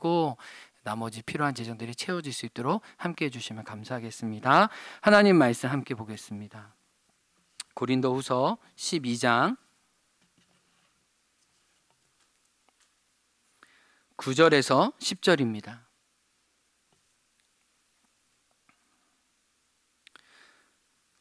주시고 나머지 필요한 재정들이 채워질 수 있도록 함께 해주시면 감사하겠습니다. 하나님 말씀 함께 보겠습니다. 고린도후서 12장 9절에서 10절입니다.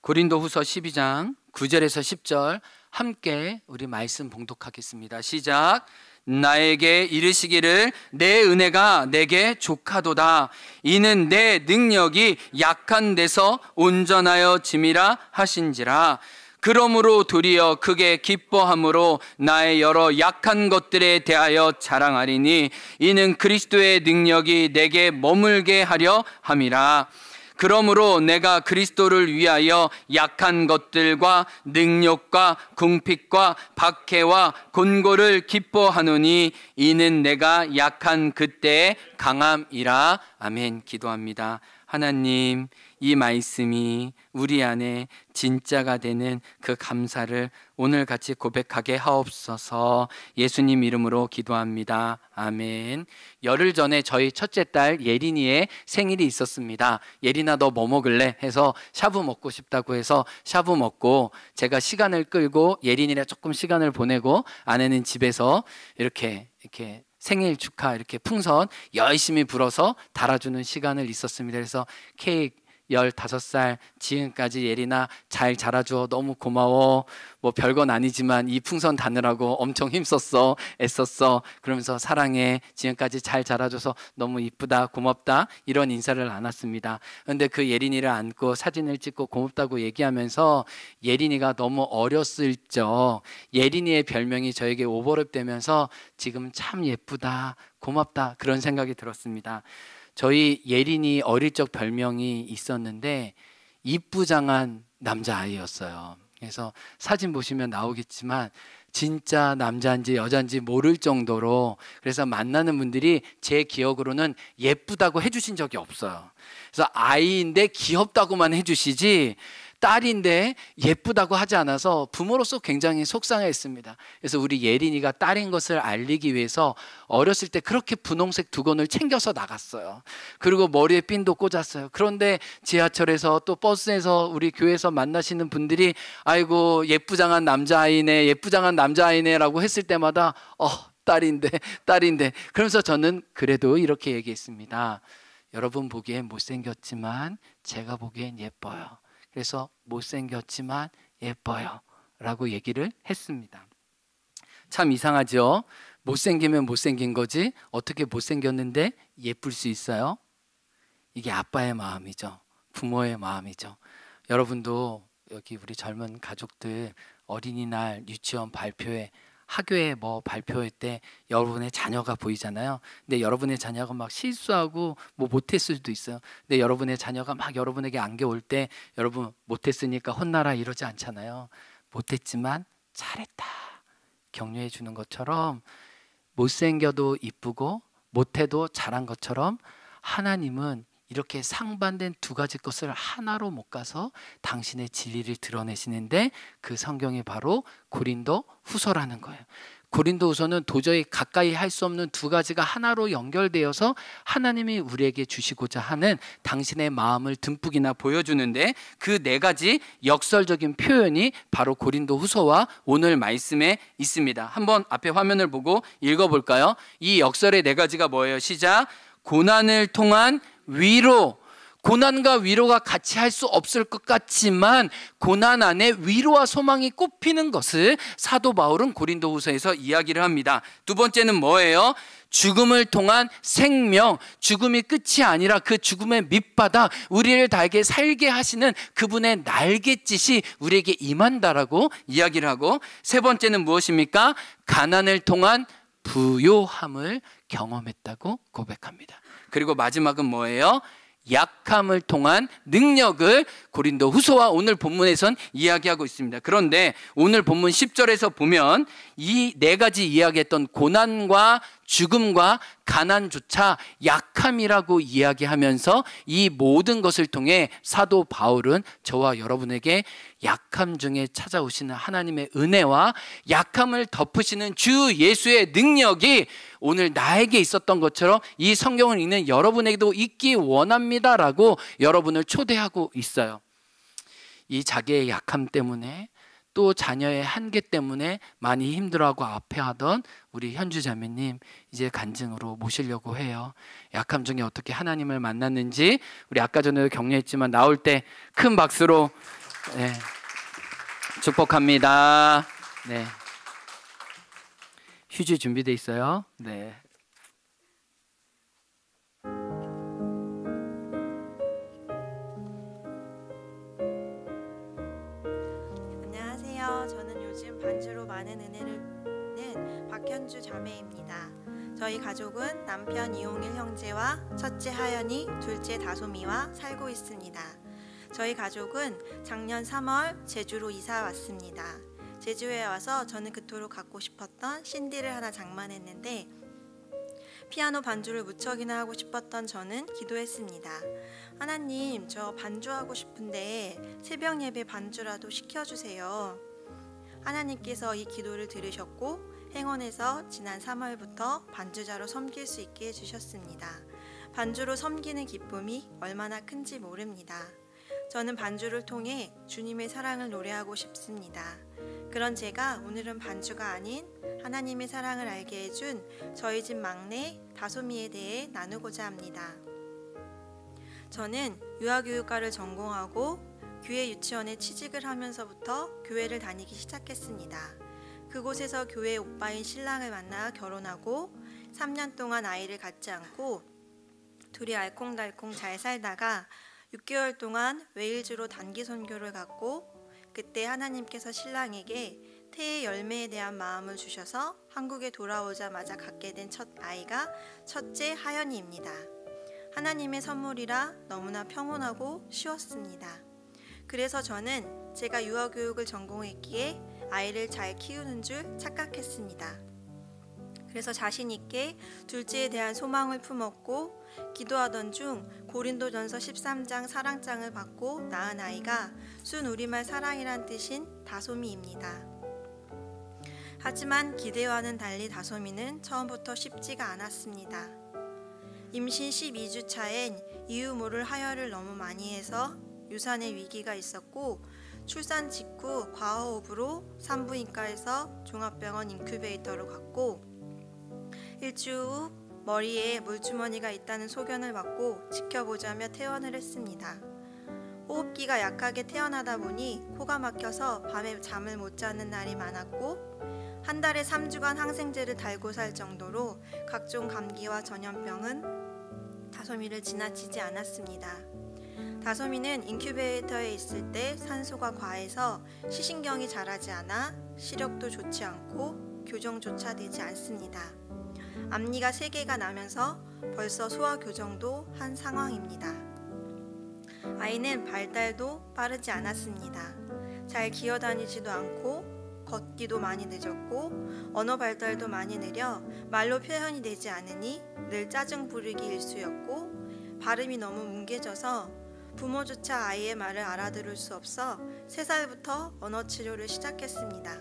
고린도후서 12장 9절에서 10절 함께 우리 말씀 봉독하겠습니다. 시작. 나에게 이르시기를 내 은혜가 내게 족하도다. 이는 내 능력이 약한 데서 온전하여 짐이라 하신지라. 그러므로 도리어 크게 기뻐함으로 나의 여러 약한 것들에 대하여 자랑하리니 이는 그리스도의 능력이 내게 머물게 하려 함이라. 그러므로 내가 그리스도를 위하여 약한 것들과 능력과 궁핍과 박해와 곤고를 기뻐하노니 이는 내가 약한 그때의 강함이라. 아멘. 기도합니다. 하나님, 이 말씀이 우리 안에 진짜가 되는 그 감사를 오늘같이 고백하게 하옵소서. 예수님 이름으로 기도합니다. 아멘. 열흘 전에 저희 첫째 딸 예린이의 생일이 있었습니다. 예린아 너 뭐 먹을래? 해서 샤브 먹고 싶다고 해서 샤브 먹고 제가 시간을 끌고 예린이랑 조금 시간을 보내고 아내는 집에서 이렇게 생일 축하 이렇게 풍선 열심히 불어서 달아주는 시간을 있었습니다. 그래서 케이크 15살 지금까지 예린아 잘 자라줘 너무 고마워. 뭐 별건 아니지만 이 풍선 다느라고 엄청 힘썼어 애썼어 그러면서 사랑해 지금까지 잘 자라줘서 너무 이쁘다 고맙다 이런 인사를 나눴습니다. 그런데 그 예린이를 안고 사진을 찍고 고맙다고 얘기하면서 예린이가 너무 어렸을 적 예린이의 별명이 저에게 오버랩 되면서 지금 참 예쁘다 고맙다 그런 생각이 들었습니다. 저희 예린이 어릴 적 별명이 있었는데 이쁘장한 남자아이였어요. 그래서 사진 보시면 나오겠지만 진짜 남자인지 여자인지 모를 정도로 그래서 만나는 분들이 제 기억으로는 예쁘다고 해주신 적이 없어요. 그래서 아이인데 귀엽다고만 해주시지 딸인데 예쁘다고 하지 않아서 부모로서 굉장히 속상했습니다. 그래서 우리 예린이가 딸인 것을 알리기 위해서 어렸을 때 그렇게 분홍색 두건을 챙겨서 나갔어요. 그리고 머리에 핀도 꽂았어요. 그런데 지하철에서 또 버스에서 우리 교회에서 만나시는 분들이 아이고 예쁘장한 남자아이네 예쁘장한 남자아이네 라고 했을 때마다 딸인데 그러면서 저는 그래도 이렇게 얘기했습니다. 여러분 보기엔 못생겼지만 제가 보기엔 예뻐요. 그래서 못생겼지만 예뻐요 라고 얘기를 했습니다. 참 이상하죠? 못생기면 못생긴 거지 어떻게 못생겼는데 예쁠 수 있어요? 이게 아빠의 마음이죠. 부모의 마음이죠. 여러분도 여기 우리 젊은 가족들 어린이날 유치원 발표회 학교에 뭐 발표할 때 여러분의 자녀가 보이잖아요. 근데 여러분의 자녀가 막 실수하고 뭐 못했을 수도 있어요. 근데 여러분의 자녀가 막 여러분에게 안겨올 때 여러분 못했으니까 혼나라 이러지 않잖아요. 못했지만 잘했다 격려해 주는 것처럼 못생겨도 이쁘고 못해도 잘한 것처럼 하나님은 이렇게 상반된 두 가지 것을 하나로 못 가서 당신의 진리를 드러내시는데 그 성경이 바로 고린도 후서라는 거예요. 고린도 후서는 도저히 가까이 할 수 없는 두 가지가 하나로 연결되어서 하나님이 우리에게 주시고자 하는 당신의 마음을 듬뿍이나 보여주는데 그 네 가지 역설적인 표현이 바로 고린도 후서와 오늘 말씀에 있습니다. 한번 앞에 화면을 보고 읽어볼까요? 이 역설의 네 가지가 뭐예요? 시작. 고난을 통한 위로. 고난과 위로가 같이 할 수 없을 것 같지만 고난 안에 위로와 소망이 꼽히는 것을 사도 바울은 고린도후서에서 이야기를 합니다. 두 번째는 뭐예요? 죽음을 통한 생명. 죽음이 끝이 아니라 그 죽음의 밑바닥 우리를 달게 살게 하시는 그분의 날갯짓이 우리에게 임한다라고 이야기를 하고 세 번째는 무엇입니까? 가난을 통한 부요함을 경험했다고 고백합니다. 그리고 마지막은 뭐예요? 약함을 통한 능력을 고린도 후서와 오늘 본문에선 이야기하고 있습니다. 그런데 오늘 본문 10절에서 보면 이 네 가지 이야기했던 고난과 죽음과 가난조차 약함이라고 이야기하면서 이 모든 것을 통해 사도 바울은 저와 여러분에게 약함 중에 찾아오시는 하나님의 은혜와 약함을 덮으시는 주 예수의 능력이 오늘 나에게 있었던 것처럼 이 성경을 읽는 여러분에게도 있기 원합니다라고 여러분을 초대하고 있어요. 이 자기의 약함 때문에 또 자녀의 한계 때문에 많이 힘들어하고 아파하던 우리 현주 자매님 이제 간증으로 모시려고 해요. 약함 중에 어떻게 하나님을 만났는지 우리 아까 전에도 격려했지만 나올 때 큰 박수로 네, 축복합니다. 네. 휴지 준비돼 있어요. 네. 안녕하세요. 저는 요즘 반주로 많은 은혜를 받는 박현주 자매입니다. 저희 가족은 남편 이용일 형제와 첫째 하연이, 둘째 다솜이와 살고 있습니다. 저희 가족은 작년 3월 제주로 이사 왔습니다. 제주에 와서 저는 그토록 갖고 싶었던 신디를 하나 장만했는데 피아노 반주를 무척이나 하고 싶었던 저는 기도했습니다. 하나님, 저 반주하고 싶은데 새벽 예배 반주라도 시켜주세요. 하나님께서 이 기도를 들으셨고 행원에서 지난 3월부터 반주자로 섬길 수 있게 해주셨습니다. 반주로 섬기는 기쁨이 얼마나 큰지 모릅니다. 저는 반주를 통해 주님의 사랑을 노래하고 싶습니다. 그런 제가 오늘은 반주가 아닌 하나님의 사랑을 알게 해준 저희 집 막내 다솜이에 대해 나누고자 합니다. 저는 유아교육과를 전공하고 교회 유치원에 취직을 하면서부터 교회를 다니기 시작했습니다. 그곳에서 교회 오빠인 신랑을 만나 결혼하고 3년 동안 아이를 갖지 않고 둘이 알콩달콩 잘 살다가 6개월 동안 웨일즈로 단기 선교를 갔고 그때 하나님께서 신랑에게 태의 열매에 대한 마음을 주셔서 한국에 돌아오자마자 갖게 된 첫 아이가 첫째 하연이입니다. 하나님의 선물이라 너무나 평온하고 쉬웠습니다. 그래서 저는 제가 유아교육을 전공했기에 아이를 잘 키우는 줄 착각했습니다. 그래서 자신 있게 둘째에 대한 소망을 품었고 기도하던 중 고린도전서 13장 사랑장을 받고 낳은 아이가 순 우리말 사랑이란 뜻인 다솜이입니다. 하지만 기대와는 달리 다솜이는 처음부터 쉽지가 않았습니다. 임신 12주 차엔 이유 모를 하혈을 너무 많이 해서 유산의 위기가 있었고 출산 직후 과호흡으로 산부인과에서 종합병원 인큐베이터로 갔고 일주 후 머리에 물주머니가 있다는 소견을 받고 지켜보자며 퇴원을 했습니다. 호흡기가 약하게 태어나다 보니 코가 막혀서 밤에 잠을 못 자는 날이 많았고 한 달에 3주간 항생제를 달고 살 정도로 각종 감기와 전염병은 다솜이를 지나치지 않았습니다. 다솜이는 인큐베이터에 있을 때 산소가 과해서 시신경이 자라지 않아 시력도 좋지 않고 교정조차 되지 않습니다. 앞니가 3개가 나면서 벌써 소화 교정도 한 상황입니다. 아이는 발달도 빠르지 않았습니다. 잘 기어다니지도 않고 걷기도 많이 늦었고 언어 발달도 많이 느려 말로 표현이 되지 않으니 늘 짜증 부리기 일쑤였고 발음이 너무 뭉개져서 부모조차 아이의 말을 알아들을 수 없어 3살부터 언어 치료를 시작했습니다.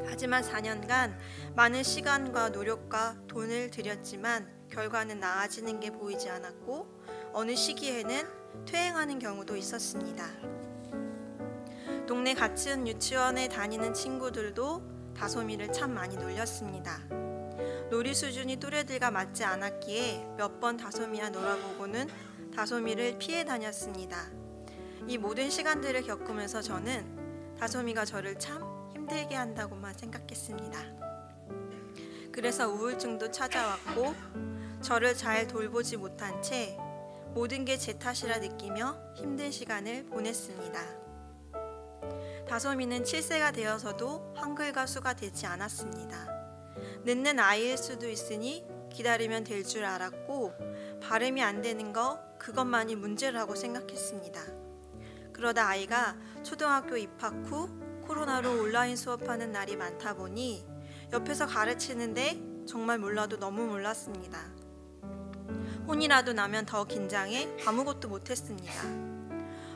하지만 4년간 많은 시간과 노력과 돈을 들였지만 결과는 나아지는 게 보이지 않았고 어느 시기에는 퇴행하는 경우도 있었습니다. 동네 같은 유치원에 다니는 친구들도 다솜이를 참 많이 놀렸습니다. 놀이 수준이 또래들과 맞지 않았기에 몇 번 다솜이와 놀아보고는 다솜이를 피해 다녔습니다. 이 모든 시간들을 겪으면서 저는 다솜이가 저를 참 힘들게 한다고만 생각했습니다. 그래서 우울증도 찾아왔고 저를 잘 돌보지 못한 채 모든 게 제 탓이라 느끼며 힘든 시간을 보냈습니다. 다솜이는 7세가 되어서도 한글과 수가 되지 않았습니다. 늦는 아이일 수도 있으니 기다리면 될 줄 알았고 발음이 안 되는 거 그것만이 문제라고 생각했습니다. 그러다 아이가 초등학교 입학 후 코로나로 온라인 수업하는 날이 많다 보니 옆에서 가르치는데 정말 몰라도 너무 몰랐습니다. 혼이라도 나면 더 긴장해 아무것도 못했습니다.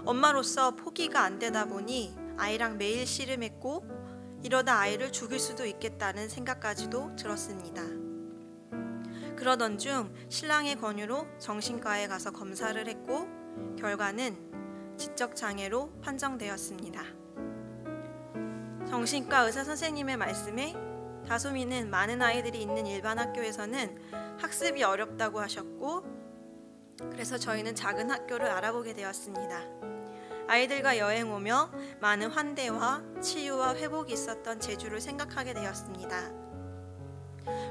엄마로서 포기가 안 되다 보니 아이랑 매일 씨름했고 이러다 아이를 죽일 수도 있겠다는 생각까지도 들었습니다. 그러던 중 신랑의 권유로 정신과에 가서 검사를 했고 결과는 지적장애로 판정되었습니다. 정신과 의사 선생님의 말씀에 다솜이는 많은 아이들이 있는 일반 학교에서는 학습이 어렵다고 하셨고 그래서 저희는 작은 학교를 알아보게 되었습니다. 아이들과 여행 오며 많은 환대와 치유와 회복이 있었던 제주를 생각하게 되었습니다.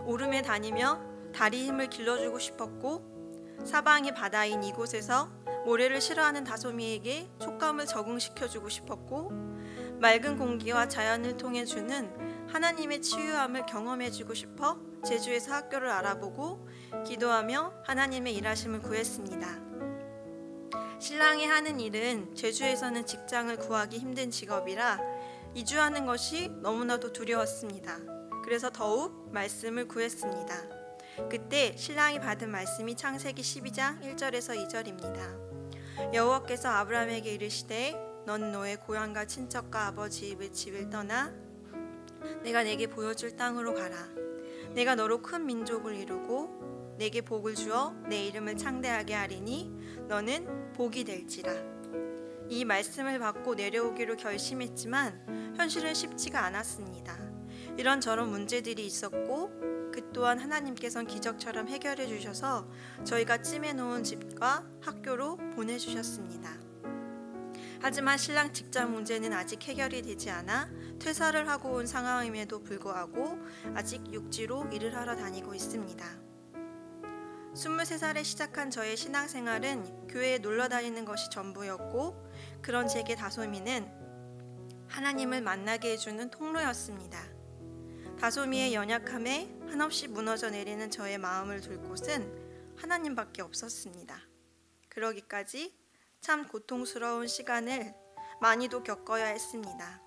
오름에 다니며 다리 힘을 길러주고 싶었고 사방이 바다인 이곳에서 모래를 싫어하는 다솜이에게 촉감을 적응시켜주고 싶었고 맑은 공기와 자연을 통해 주는 하나님의 치유함을 경험해주고 싶어 제주에서 학교를 알아보고 기도하며 하나님의 일하심을 구했습니다. 신랑이 하는 일은 제주에서는 직장을 구하기 힘든 직업이라 이주하는 것이 너무나도 두려웠습니다. 그래서 더욱 말씀을 구했습니다. 그때 신랑이 받은 말씀이 창세기 12장 1절에서 2절입니다. 여호와께서 아브라함에게 이르시되 넌 너의 고향과 친척과 아버지 집을 떠나 내가 내게 보여줄 땅으로 가라. 내가 너로 큰 민족을 이루고 내게 복을 주어 내 이름을 창대하게 하리니 너는 복이 될지라. 이 말씀을 받고 내려오기로 결심했지만 현실은 쉽지가 않았습니다. 이런저런 문제들이 있었고 그 또한 하나님께서는 기적처럼 해결해 주셔서 저희가 찜해놓은 집과 학교로 보내주셨습니다. 하지만 신랑 직장 문제는 아직 해결이 되지 않아 퇴사를 하고 온 상황임에도 불구하고 아직 육지로 일을 하러 다니고 있습니다. 23살에 시작한 저의 신앙생활은 교회에 놀러 다니는 것이 전부였고 그런 제게 다솜이는 하나님을 만나게 해주는 통로였습니다. 다솜이의 연약함에 한없이 무너져 내리는 저의 마음을 둘 곳은 하나님밖에 없었습니다. 그러기까지 참 고통스러운 시간을 많이도 겪어야 했습니다.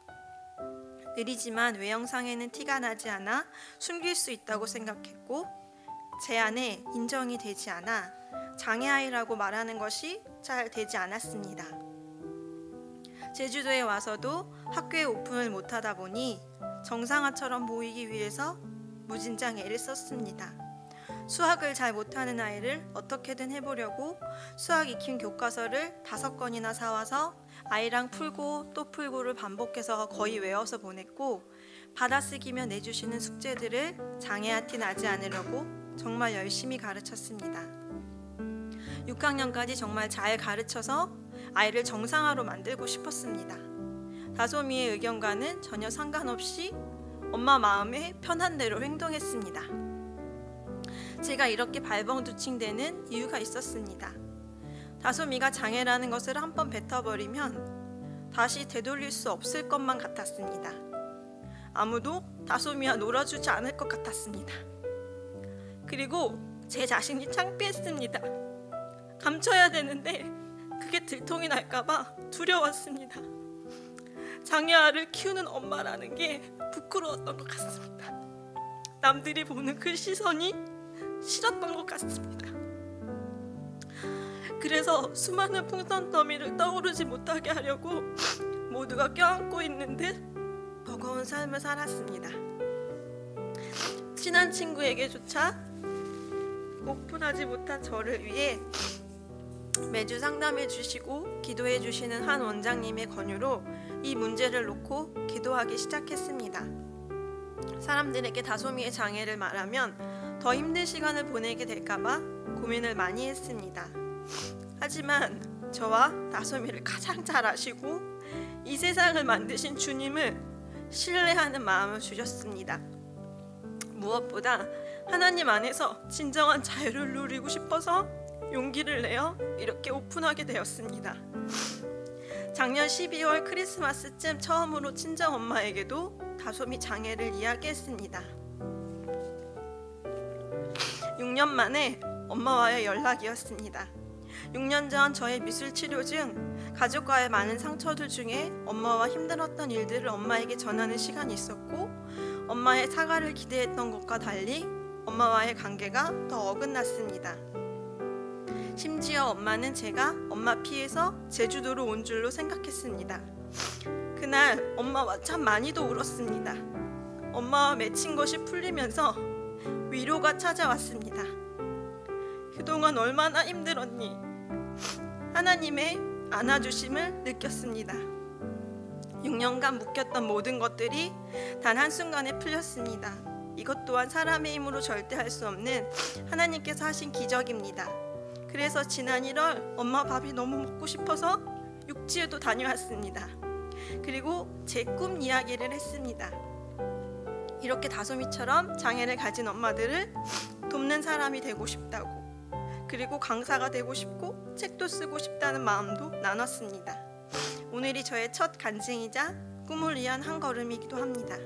느리지만 외형상에는 티가 나지 않아 숨길 수 있다고 생각했고 제 안에 인정이 되지 않아 장애아이라고 말하는 것이 잘 되지 않았습니다. 제주도에 와서도 학교에 오픈을 못하다 보니 정상아처럼 보이기 위해서 무진장 애를 썼습니다. 수학을 잘 못하는 아이를 어떻게든 해보려고 수학 익힘 교과서를 5권이나 사와서 아이랑 풀고 또 풀고를 반복해서 거의 외워서 보냈고 받아쓰기며 내주시는 숙제들을 장애아 티 나지 않으려고 정말 열심히 가르쳤습니다. 6학년까지 정말 잘 가르쳐서 아이를 정상화로 만들고 싶었습니다. 다솜이의 의견과는 전혀 상관없이 엄마 마음에 편한 대로 행동했습니다. 제가 이렇게 발벙두칭되는 이유가 있었습니다. 다솜이가 장애라는 것을 한번 뱉어버리면 다시 되돌릴 수 없을 것만 같았습니다. 아무도 다솜이와 놀아주지 않을 것 같았습니다. 그리고 제 자신이 창피했습니다. 감춰야 되는데 그게 들통이 날까봐 두려웠습니다. 장애아를 키우는 엄마라는 게 부끄러웠던 것 같습니다. 남들이 보는 그 시선이 싫었던 것 같습니다. 그래서 수많은 풍선 더미를 떠오르지 못하게 하려고 모두가 껴안고 있는 듯 버거운 삶을 살았습니다. 친한 친구에게조차 오픈하지 못한 저를 위해 매주 상담해 주시고 기도해 주시는 한 원장님의 권유로 이 문제를 놓고 기도하기 시작했습니다. 사람들에게 다솜이의 장애를 말하면 더 힘든 시간을 보내게 될까봐 고민을 많이 했습니다. 하지만 저와 다솜이를 가장 잘 아시고 이 세상을 만드신 주님을 신뢰하는 마음을 주셨습니다. 무엇보다 하나님 안에서 진정한 자유를 누리고 싶어서 용기를 내어 이렇게 오픈하게 되었습니다. 작년 12월 크리스마스쯤 처음으로 친정엄마에게도 다솜이 장애를 이야기했습니다. 6년 만에 엄마와의 연락이었습니다. 6년 전 저의 미술 치료 중 가족과의 많은 상처들 중에 엄마와 힘들었던 일들을 엄마에게 전하는 시간이 있었고 엄마의 사과를 기대했던 것과 달리 엄마와의 관계가 더 어긋났습니다. 심지어 엄마는 제가 엄마 피해서 제주도로 온 줄로 생각했습니다. 그날 엄마와 참 많이도 울었습니다. 엄마와 맺힌 것이 풀리면서 위로가 찾아왔습니다. 그동안 얼마나 힘들었니? 하나님의 안아주심을 느꼈습니다. 6년간 묶였던 모든 것들이 단 한순간에 풀렸습니다. 이것 또한 사람의 힘으로 절대 할 수 없는 하나님께서 하신 기적입니다. 그래서 지난 1월 엄마 밥이 너무 먹고 싶어서 육지에도 다녀왔습니다. 그리고 제 꿈 이야기를 했습니다. 이렇게 다솜이처럼 장애를 가진 엄마들을 돕는 사람이 되고 싶다고, 그리고 강사가 되고 싶고 책도 쓰고 싶다는 마음도 나눴습니다. 오늘이 저의 첫 간증이자 꿈을 위한 한 걸음이기도 합니다.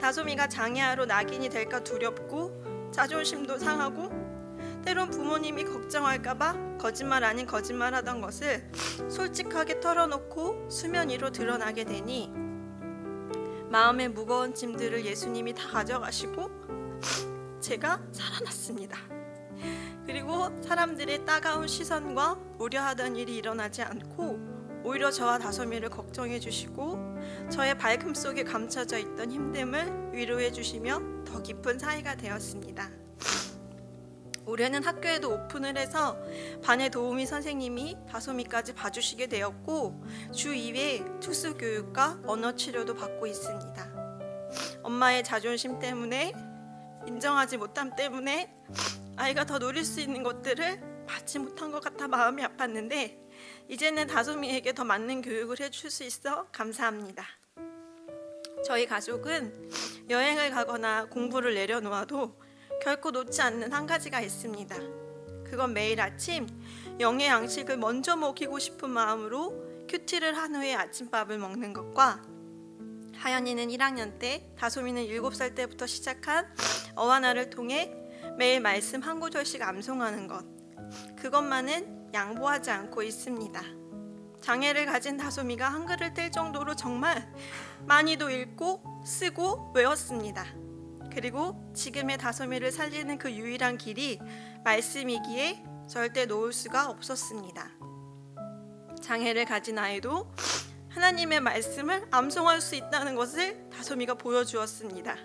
다솜이가 장애아로 낙인이 될까 두렵고 자존심도 상하고 때론 부모님이 걱정할까봐 거짓말 아닌 거짓말 하던 것을 솔직하게 털어놓고 수면 위로 드러나게 되니 마음의 무거운 짐들을 예수님이 다 가져가시고 제가 살아났습니다. 그리고 사람들의 따가운 시선과 우려하던 일이 일어나지 않고 오히려 저와 다솜이를 걱정해 주시고 저의 밝음 속에 감춰져 있던 힘듦을 위로해 주시며 더 깊은 사이가 되었습니다. 올해는 학교에도 오픈을 해서 반의 도우미 선생님이 다솜이까지 봐주시게 되었고 주 2회 투수 교육과 언어 치료도 받고 있습니다. 엄마의 자존심 때문에, 인정하지 못함 때문에 아이가 더 누릴 수 있는 것들을 받지 못한 것 같아 마음이 아팠는데 이제는 다솜이에게 더 맞는 교육을 해줄 수 있어 감사합니다. 저희 가족은 여행을 가거나 공부를 내려놓아도 결코 놓지 않는 한 가지가 있습니다. 그건 매일 아침 영의 양식을 먼저 먹이고 싶은 마음으로 큐티를 한 후에 아침밥을 먹는 것과 하연이는 1학년 때, 다솜이는 7살 때부터 시작한 어와나를 통해 매일 말씀 한 구절씩 암송하는 것, 그것만은 양보하지 않고 있습니다. 장애를 가진 다솜이가 한글을 뗄 정도로 정말 많이도 읽고 쓰고 외웠습니다. 그리고 지금의 다솜이를 살리는 그 유일한 길이 말씀이기에 절대 놓을 수가 없었습니다. 장애를 가진 아이도 하나님의 말씀을 암송할 수 있다는 것을 다솜이가 보여주었습니다.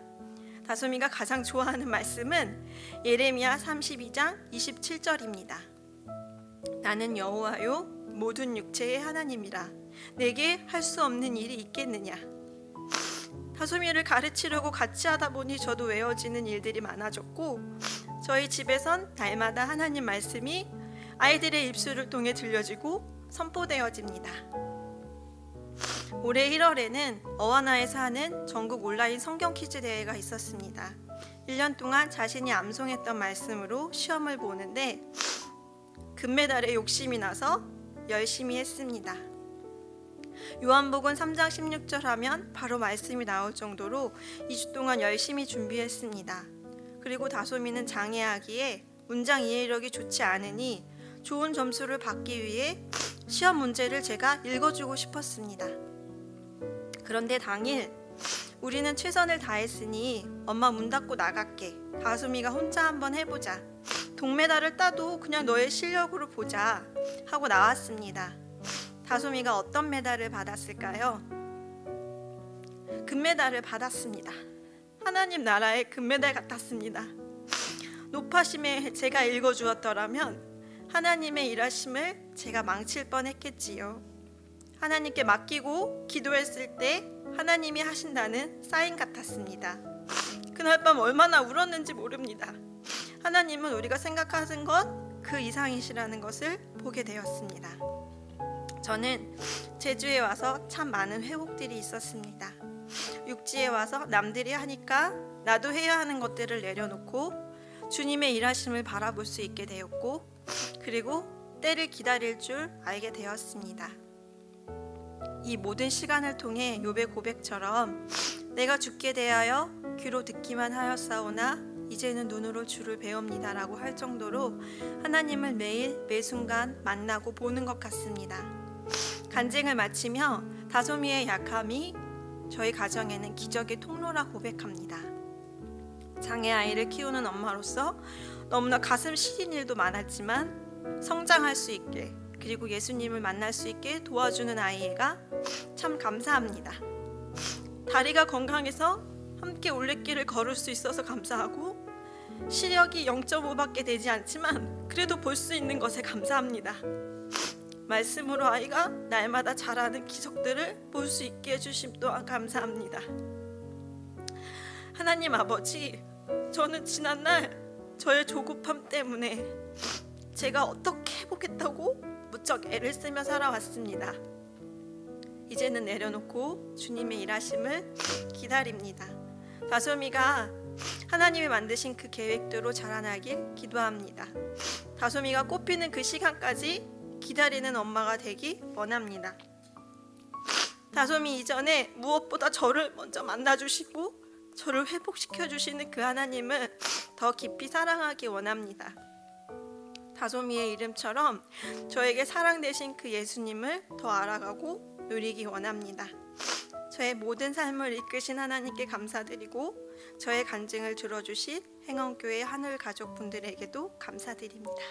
다솜이가 가장 좋아하는 말씀은 예레미야 32장 27절입니다. 나는 여호와요 모든 육체의 하나님이라 내게 할 수 없는 일이 있겠느냐. 다솜이를 가르치려고 같이 하다 보니 저도 외워지는 일들이 많아졌고 저희 집에선 날마다 하나님 말씀이 아이들의 입술을 통해 들려지고 선포되어집니다. 올해 1월에는 어와나에서 하는 전국 온라인 성경 퀴즈 대회가 있었습니다. 1년 동안 자신이 암송했던 말씀으로 시험을 보는데 금메달에 욕심이 나서 열심히 했습니다. 요한복음 3장 16절 하면 바로 말씀이 나올 정도로 2주 동안 열심히 준비했습니다. 그리고 다솜이는 장애하기에 문장 이해력이 좋지 않으니 좋은 점수를 받기 위해 시험 문제를 제가 읽어주고 싶었습니다. 그런데 당일 우리는 최선을 다했으니 엄마 문 닫고 나갈게. 다솜이가 혼자 한번 해보자. 동메달을 따도 그냥 너의 실력으로 보자 하고 나왔습니다. 다솜이가 어떤 메달을 받았을까요? 금메달을 받았습니다. 하나님 나라의 금메달 같았습니다. 높아심에 제가 읽어주었더라면 하나님의 일하심을 제가 망칠 뻔했겠지요. 하나님께 맡기고 기도했을 때 하나님이 하신다는 사인 같았습니다. 그날 밤 얼마나 울었는지 모릅니다. 하나님은 우리가 생각하는 것 그 이상이시라는 것을 보게 되었습니다. 저는 제주에 와서 참 많은 회복들이 있었습니다. 육지에 와서 남들이 하니까 나도 해야 하는 것들을 내려놓고 주님의 일하심을 바라볼 수 있게 되었고 그리고 때를 기다릴 줄 알게 되었습니다. 이 모든 시간을 통해 욥의 고백처럼 내가 주께 대하여 귀로 듣기만 하였사오나 이제는 눈으로 주를 배웁니다 라고 할 정도로 하나님을 매일 매순간 만나고 보는 것 같습니다. 간증을 마치며 다솜이의 약함이 저희 가정에는 기적의 통로라 고백합니다. 장애 아이를 키우는 엄마로서 너무나 가슴 시린 일도 많았지만 성장할 수 있게, 그리고 예수님을 만날 수 있게 도와주는 아이가 참 감사합니다. 다리가 건강해서 함께 올레길을 걸을 수 있어서 감사하고, 시력이 0.5밖에 되지 않지만 그래도 볼 수 있는 것에 감사합니다. 말씀으로 아이가 날마다 자라는 기적들을 볼 수 있게 해주심 또한 감사합니다. 하나님 아버지, 저는 지난날 저의 조급함 때문에 제가 어떻게 해보겠다고 무척 애를 쓰며 살아왔습니다. 이제는 내려놓고 주님의 일하심을 기다립니다. 다솜이가 하나님이 만드신 그 계획대로 자라나길 기도합니다. 다솜이가 꽃피는 그 시간까지 기다리는 엄마가 되기 원합니다. 다솜이 이전에 무엇보다 저를 먼저 만나주시고 저를 회복시켜주시는 그 하나님을 더 깊이 사랑하기 원합니다. 다솜이의 이름처럼 저에게 사랑 되신 그 예수님을 더 알아가고 누리기 원합니다. 저의 모든 삶을 이끄신 하나님께 감사드리고, 저의 간증을 들어주신 행원교회 하늘 가족분들에게도 감사드립니다.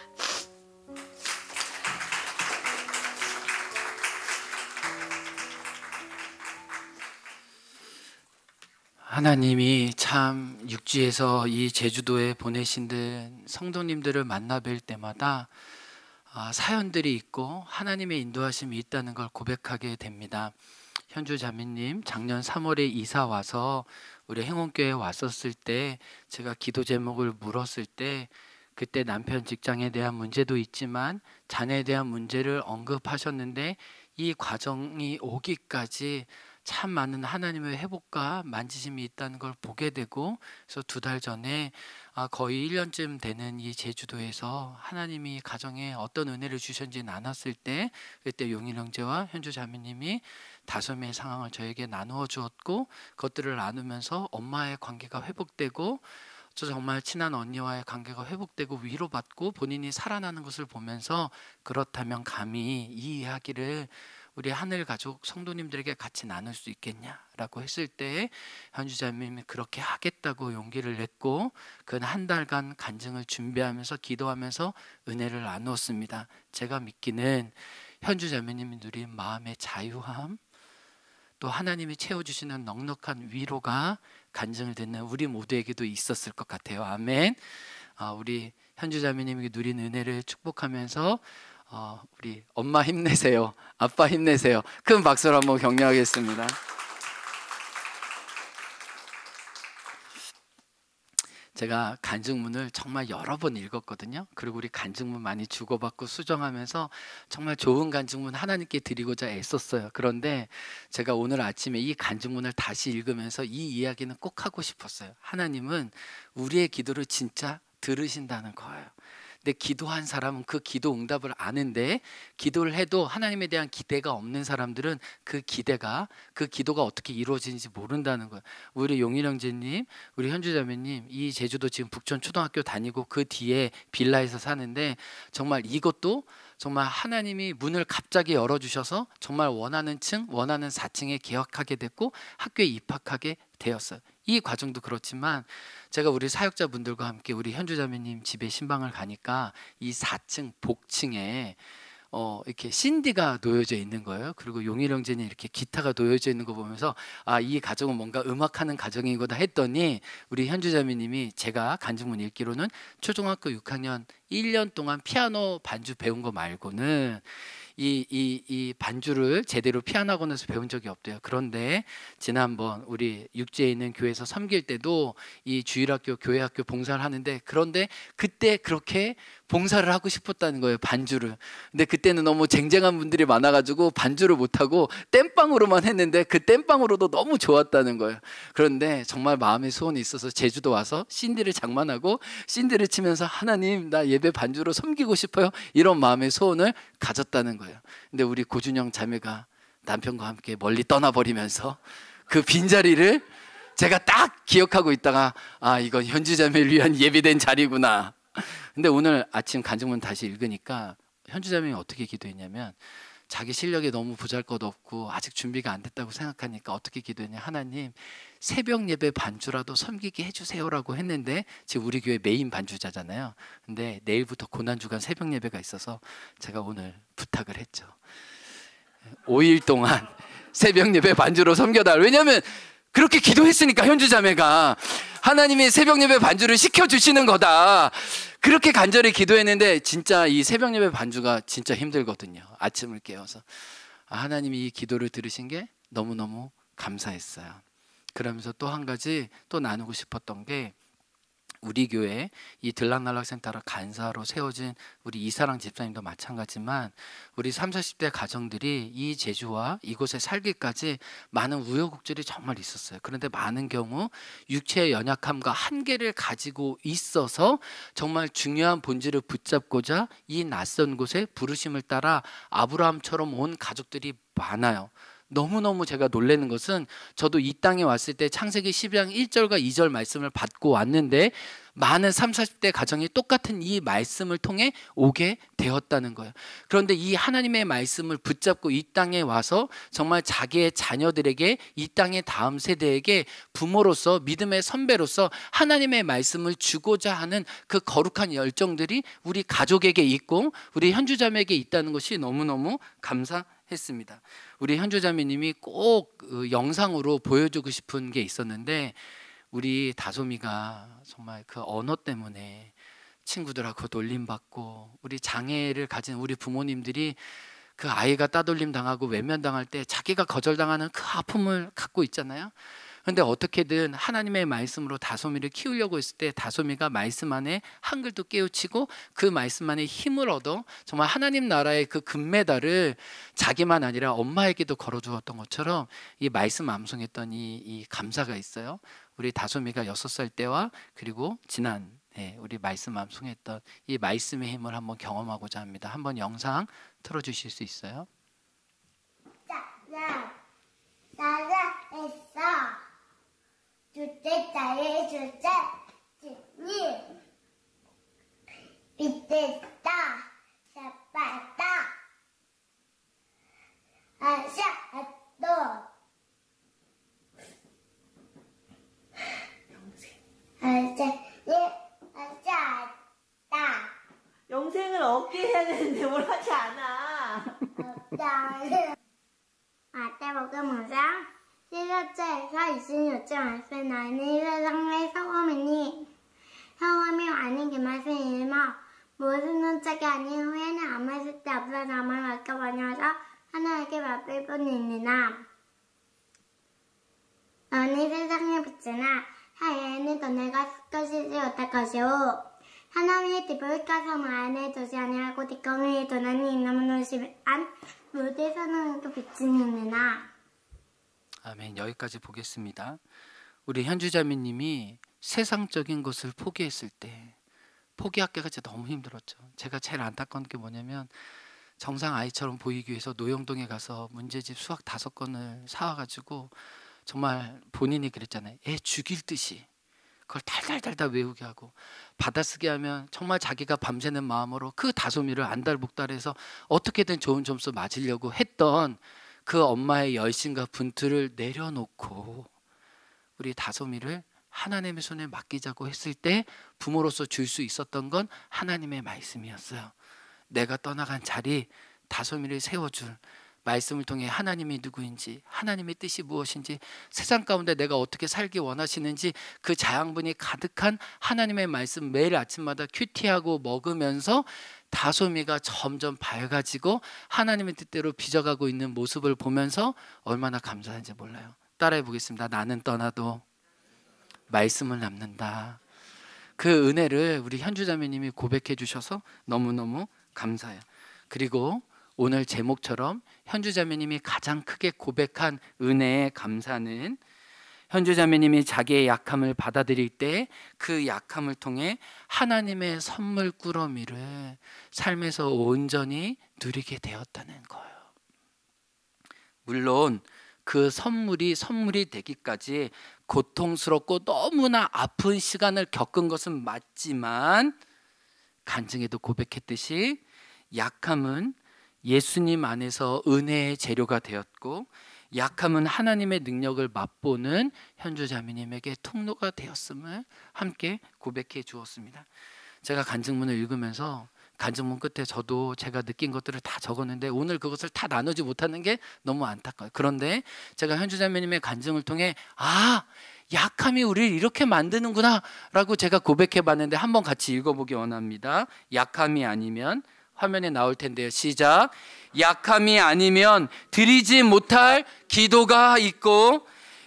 하나님이 참 육지에서 이 제주도에 보내신 듯 성도님들을 만나 뵐 때마다 사연들이 있고 하나님의 인도하심이 있다는 걸 고백하게 됩니다. 현주 자매님 작년 3월에 이사 와서 우리 행원교회에 왔었을 때 제가 기도 제목을 물었을 때, 그때 남편 직장에 대한 문제도 있지만 자녀에 대한 문제를 언급하셨는데, 이 과정이 오기까지 참 많은 하나님의 회복과 만지심이 있다는 걸 보게 되고, 그래서 2달 전에 거의 1년쯤 되는 이 제주도에서 하나님이 가정에 어떤 은혜를 주셨는지 나눴을 때, 그때 용일 형제와 현주 자매님이 다솜이의 상황을 저에게 나누어 주었고, 그것들을 나누면서 엄마의 관계가 회복되고, 저 정말 친한 언니와의 관계가 회복되고 위로받고 본인이 살아나는 것을 보면서, 그렇다면 감히 이 이야기를 우리 하늘 가족 성도님들에게 같이 나눌 수 있겠냐라고 했을 때 현주 자매님이 그렇게 하겠다고 용기를 냈고, 그 한 달간 간증을 준비하면서 기도하면서 은혜를 나누었습니다. 제가 믿기는 현주 자매님이 누린 마음의 자유함, 또 하나님이 채워주시는 넉넉한 위로가 간증을 듣는 우리 모두에게도 있었을 것 같아요. 아멘. 우리 현주 자매님에게 누린 은혜를 축복하면서 우리 엄마 힘내세요, 아빠 힘내세요. 큰 박수로 한번 격려하겠습니다. 제가 간증문을 정말 여러 번 읽었거든요. 그리고 우리 간증문 많이 주고받고 수정하면서 정말 좋은 간증문 하나님께 드리고자 애썼어요. 그런데 제가 오늘 아침에 이 간증문을 다시 읽으면서 이 이야기는 꼭 하고 싶었어요. 하나님은 우리의 기도를 진짜 들으신다는 거예요. 근데 기도한 사람은 그 기도 응답을 아는데, 기도를 해도 하나님에 대한 기대가 없는 사람들은 그 기도가 어떻게 이루어지는지 모른다는 거예요. 우리 용일 형제님, 우리 현주 자매님, 이 제주도 지금 북촌 초등학교 다니고 그 뒤에 빌라에서 사는데, 정말 이것도 정말 하나님이 문을 갑자기 열어주셔서 정말 원하는 층, 원하는 4층에 개학하게 됐고 학교에 입학하게 되었어요. 이 과정도 그렇지만 제가 우리 사역자분들과 함께 우리 현주 자매님 집에 신방을 가니까 이 4층 복층에 이렇게 CD가 놓여져 있는 거예요. 그리고 용일 형제는 이렇게 기타가 놓여져 있는 거 보면서 이 가정은 뭔가 음악하는 가정인 거다 했더니, 우리 현주 자매님이 제가 간증문 읽기로는 초등학교 6학년 1년 동안 피아노 반주 배운 거 말고는 이 반주를 제대로 피아노 학원에서 배운 적이 없대요. 그런데 지난번 우리 육지에 있는 교회에서 섬길 때도 이 주일학교 교회학교 봉사를 하는데, 그런데 그때 그렇게 봉사를 하고 싶었다는 거예요, 반주를. 근데 그때는 너무 쟁쟁한 분들이 많아가지고 반주를 못하고 땜빵으로만 했는데 그 땜빵으로도 너무 좋았다는 거예요. 그런데 정말 마음의 소원이 있어서 제주도 와서 CD를 장만하고 CD를 치면서 하나님 나 예배 반주로 섬기고 싶어요, 이런 마음의 소원을 가졌다는 거예요. 근데 우리 고준영 자매가 남편과 함께 멀리 떠나버리면서 그 빈자리를 제가 딱 기억하고 있다가 이건 현주 자매를 위한 예비된 자리구나. 근데 오늘 아침 간증문 다시 읽으니까 현주 자매가 어떻게 기도했냐면, 자기 실력이 너무 보잘것없고 아직 준비가 안 됐다고 생각하니까 어떻게 기도했냐. 하나님, 새벽 예배 반주라도 섬기게 해주세요라고 했는데 지금 우리 교회 메인 반주자잖아요. 근데 내일부터 고난주간 새벽 예배가 있어서 제가 오늘 부탁을 했죠. 5일 동안 새벽 예배 반주로 섬겨달. 왜냐하면 그렇게 기도했으니까 현주 자매가 하나님이 새벽 예배 반주를 시켜주시는 거다. 그렇게 간절히 기도했는데 진짜 이 새벽 예배 반주가 진짜 힘들거든요. 아침을 깨워서. 하나님이 이 기도를 들으신 게 너무너무 감사했어요. 그러면서 또 한 가지 또 나누고 싶었던 게 우리 교회 이 들락날락센터를 간사로 세워진 우리 이사랑 집사님도 마찬가지지만 우리 30, 40대 가정들이 이 제주와 이곳에 살기까지 많은 우여곡절이 정말 있었어요. 그런데 많은 경우 육체의 연약함과 한계를 가지고 있어서 정말 중요한 본질을 붙잡고자 이 낯선 곳에 부르심을 따라 아브라함처럼 온 가족들이 많아요. 너무너무 제가 놀라는 것은 저도 이 땅에 왔을 때 창세기 12장 1절과 2절 말씀을 받고 왔는데 많은 30, 40대 가정이 똑같은 이 말씀을 통해 오게 되었다는 거예요. 그런데 이 하나님의 말씀을 붙잡고 이 땅에 와서 정말 자기의 자녀들에게 이 땅의 다음 세대에게 부모로서 믿음의 선배로서 하나님의 말씀을 주고자 하는 그 거룩한 열정들이 우리 가족에게 있고 우리 현주자매에게 있다는 것이 너무너무 감사했습니다. 우리 현주자매님이 꼭 영상으로 보여주고 싶은 게 있었는데 우리 다솜이가 정말 그 언어 때문에 친구들하고 놀림받고 우리 장애를 가진 우리 부모님들이 그 아이가 따돌림 당하고 외면당할 때 자기가 거절당하는 그 아픔을 갖고 있잖아요. 그런데 어떻게든 하나님의 말씀으로 다솜이를 키우려고 했을 때 다솜이가 말씀 안에 한글도 깨우치고 그 말씀 안에 힘을 얻어 정말 하나님 나라의 그 금메달을 자기만 아니라 엄마에게도 걸어주었던 것처럼 이 말씀 암송했던 이 감사가 있어요. 우리 다솜이가 6살 때와 그리고 지난 우리 말씀 암송했던 이 말씀의 힘을 한번 경험하고자 합니다. 한번 영상 틀어주실 수 있어요? 나가 있어. 둘째 딸의 둘째 진이 밑에다 샤빠다 아샤또 영생을 얻게 해야 되는데 뭘 하지 않아. 아때 먹으면서 실력자에서 있으니 어찌 말씀 나는 세상의 성함이니 성함이 아닌 그 말씀이며 모든 짝이 아닌 후에는 아무 있을 때 없어 남을 맡겨버려서 하나님께 맡길 뿐이니라. 너는 세상의 빛이나 하에는 너네가 것이지 못할 것이오. 하나님의 뒷불 가서 안에 두지 아니하고 뒷공에 도난이 있는 것이 안 무대에서는 그 빛이니라. 아멘. 여기까지 보겠습니다. 우리 현주자매님이 세상적인 것을 포기했을 때 포기하기가 진짜 너무 힘들었죠. 제가 제일 안타까운 게 뭐냐면 정상 아이처럼 보이기 위해서 노영동에 가서 문제집 수학 5권을 사와가지고 정말 본인이 그랬잖아요. 애 죽일 듯이 그걸 달달달달 외우게 하고 받아쓰게 하면 정말 자기가 밤새는 마음으로 그 다솜이를 안달복달해서 어떻게든 좋은 점수 맞으려고 했던 그 엄마의 열심과 분투를 내려놓고 우리 다솜이를 하나님의 손에 맡기자고 했을 때 부모로서 줄 수 있었던 건 하나님의 말씀이었어요. 내가 떠나간 자리 다솜이를 세워줄 말씀을 통해 하나님이 누구인지 하나님의 뜻이 무엇인지 세상 가운데 내가 어떻게 살기 원하시는지 그 자양분이 가득한 하나님의 말씀 매일 아침마다 큐티하고 먹으면서 다솜이가 점점 밝아지고 하나님의 뜻대로 빚어가고 있는 모습을 보면서 얼마나 감사한지 몰라요. 따라해 보겠습니다. 나는 떠나도 말씀을 남는다. 그 은혜를 우리 현주자매님이 고백해 주셔서 너무너무 감사해요. 그리고 오늘 제목처럼 현주자매님이 가장 크게 고백한 은혜의 감사는 현주자매님이 자기의 약함을 받아들일 때 그 약함을 통해 하나님의 선물 꾸러미를 삶에서 온전히 누리게 되었다는 거예요. 물론 그 선물이 되기까지 고통스럽고 너무나 아픈 시간을 겪은 것은 맞지만 간증에도 고백했듯이 약함은 예수님 안에서 은혜의 재료가 되었고 약함은 하나님의 능력을 맛보는 현주자매님에게 통로가 되었음을 함께 고백해 주었습니다. 제가 간증문을 읽으면서 간증문 끝에 저도 제가 느낀 것들을 다 적었는데 오늘 그것을 다 나누지 못하는 게 너무 안타까워요. 그런데 제가 현주자매님의 간증을 통해 약함이 우리를 이렇게 만드는구나 라고 제가 고백해 봤는데 한번 같이 읽어보기 원합니다. 약함이 아니면, 화면에 나올 텐데요. 시작. 약함이 아니면 드리지 못할 기도가 있고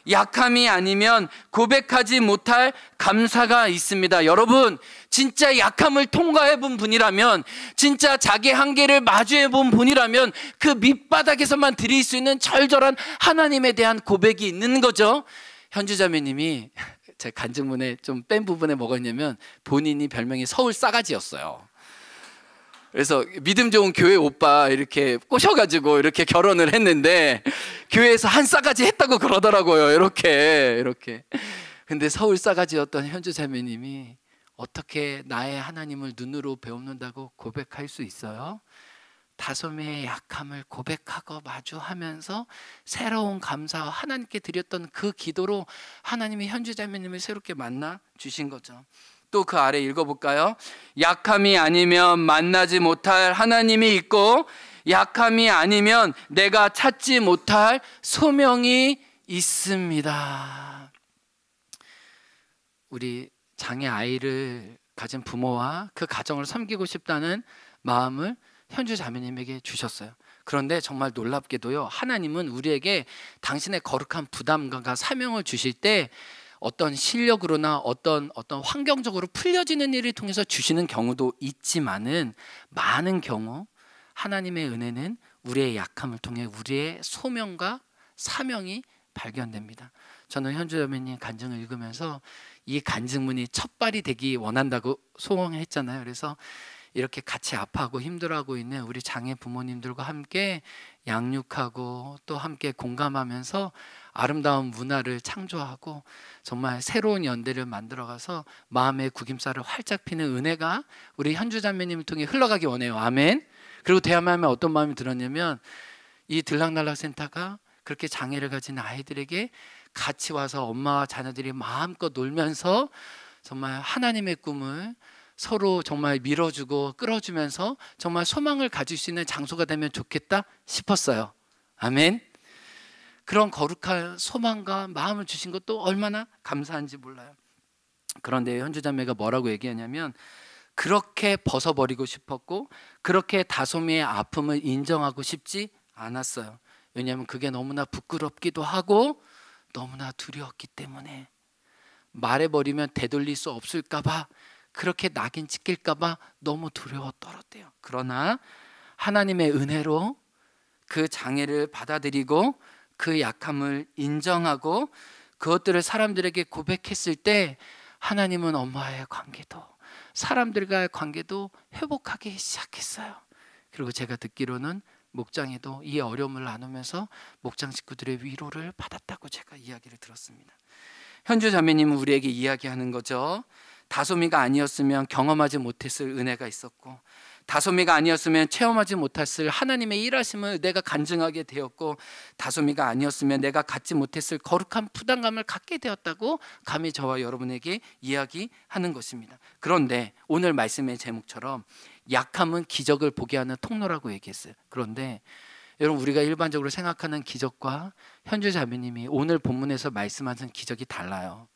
약함이 아니면 고백하지 못할 감사가 있습니다. 여러분, 진짜 약함을 통과해 본 분이라면, 진짜 자기 한계를 마주해 본 분이라면 그 밑바닥에서만 드릴 수 있는 절절한 하나님에 대한 고백이 있는 거죠. 현주자매님이 제 간증문에 좀 뺀 부분에 뭐가 있냐면 본인이 별명이 서울 싸가지였어요. 그래서 믿음 좋은 교회 오빠 이렇게 꼬셔가지고 이렇게 결혼을 했는데 교회에서 한 싸가지 했다고 그러더라고요. 이렇게. 근데 서울 싸가지였던 현주자매님이 어떻게 나의 하나님을 눈으로 배웁는다고 고백할 수 있어요? 다소미의 약함을 고백하고 마주하면서 새로운 감사와 하나님께 드렸던 그 기도로 하나님이 현주자매님을 새롭게 만나 주신 거죠. 또 그 아래 읽어볼까요? 약함이 아니면 만나지 못할 하나님이 있고 약함이 아니면 내가 찾지 못할 소명이 있습니다. 우리 장애 아이를 가진 부모와 그 가정을 섬기고 싶다는 마음을 현주 자매님에게 주셨어요. 그런데 정말 놀랍게도요, 하나님은 우리에게 당신의 거룩한 부담감과 사명을 주실 때 어떤 실력으로나 어떤 환경적으로 풀려지는 일을 통해서 주시는 경우도 있지만은 많은 경우 하나님의 은혜는 우리의 약함을 통해 우리의 소명과 사명이 발견됩니다. 저는 현주 자매님 간증을 읽으면서 이 간증문이 첫발이 되기 원한다고 소원했잖아요. 그래서 이렇게 같이 아파하고 힘들어하고 있는 우리 장애 부모님들과 함께 양육하고 또 함께 공감하면서 아름다운 문화를 창조하고 정말 새로운 연대를 만들어가서 마음의 구김살을 활짝 피는 은혜가 우리 현주 자매님을 통해 흘러가기 원해요. 아멘. 그리고 대화하면 어떤 마음이 들었냐면 이 들락날락 센터가 그렇게 장애를 가진 아이들에게 같이 와서 엄마와 자녀들이 마음껏 놀면서 정말 하나님의 꿈을 서로 정말 밀어주고 끌어주면서 정말 소망을 가질 수 있는 장소가 되면 좋겠다 싶었어요. 아멘. 그런 거룩한 소망과 마음을 주신 것도 얼마나 감사한지 몰라요. 그런데 현주자매가 뭐라고 얘기하냐면 그렇게 벗어버리고 싶었고 그렇게 다소미의 아픔을 인정하고 싶지 않았어요. 왜냐하면 그게 너무나 부끄럽기도 하고 너무나 두려웠기 때문에 말해버리면 되돌릴 수 없을까 봐, 그렇게 낙인 찍힐까 봐 너무 두려워 떨었대요. 그러나 하나님의 은혜로 그 장애를 받아들이고 그 약함을 인정하고 그것들을 사람들에게 고백했을 때 하나님은 엄마와의 관계도 사람들과의 관계도 회복하기 시작했어요. 그리고 제가 듣기로는 목장에도 이 어려움을 나누면서 목장 식구들의 위로를 받았다고 제가 이야기를 들었습니다. 현주 자매님은 우리에게 이야기하는 거죠. 다소미가 아니었으면 경험하지 못했을 은혜가 있었고 다소미가 아니었으면 체험하지 못했을 하나님의 일하심을 내가 간증하게 되었고 다소미가 아니었으면 내가 갖지 못했을 거룩한 부담감을 갖게 되었다고 감히 저와 여러분에게 이야기하는 것입니다. 그런데 오늘 말씀의 제목처럼 약함은 기적을 보게 하는 통로라고 얘기했어요. 그런데 여러분, 우리가 일반적으로 생각하는 기적과 현주 자매님이 오늘 본문에서 말씀하는 기적이 달라요.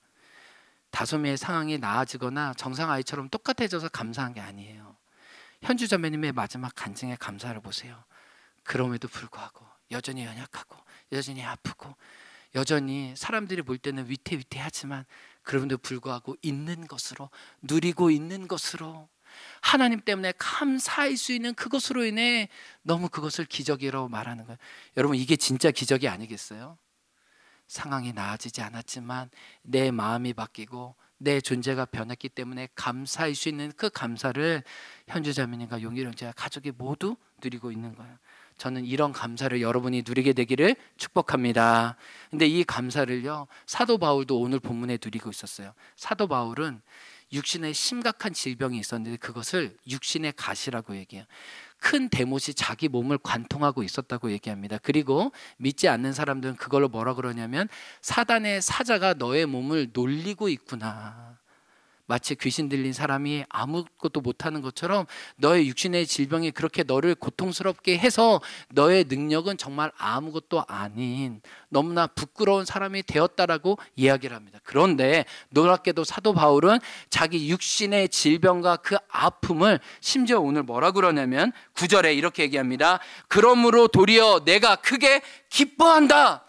다소미의 상황이 나아지거나 정상 아이처럼 똑같아져서 감사한 게 아니에요. 현주 자매님의 마지막 간증의 감사를 보세요. 그럼에도 불구하고 여전히 연약하고 여전히 아프고 여전히 사람들이 볼 때는 위태위태하지만 그럼에도 불구하고 있는 것으로, 누리고 있는 것으로, 하나님 때문에 감사할 수 있는 그것으로 인해 너무 그것을 기적이라고 말하는 거예요. 여러분, 이게 진짜 기적이 아니겠어요? 상황이 나아지지 않았지만 내 마음이 바뀌고 내 존재가 변했기 때문에 감사할 수 있는 그 감사를 현주 자매님과 용일 형제와 가족이 모두 누리고 있는 거예요. 저는 이런 감사를 여러분이 누리게 되기를 축복합니다. 근데 이 감사를요, 사도 바울도 오늘 본문에 누리고 있었어요. 사도 바울은 육신에 심각한 질병이 있었는데 그것을 육신의 가시라고 얘기해요. 큰 대못이 자기 몸을 관통하고 있었다고 얘기합니다. 그리고 믿지 않는 사람들은 그걸로 뭐라 그러냐면 사단의 사자가 너의 몸을 놀리고 있구나. 마치 귀신 들린 사람이 아무것도 못하는 것처럼 너의 육신의 질병이 그렇게 너를 고통스럽게 해서 너의 능력은 정말 아무것도 아닌 너무나 부끄러운 사람이 되었다라고 이야기를 합니다. 그런데 놀랍게도 사도 바울은 자기 육신의 질병과 그 아픔을 심지어 오늘 뭐라 그러냐면 9절에 이렇게 얘기합니다. 그러므로 도리어 내가 크게 기뻐한다.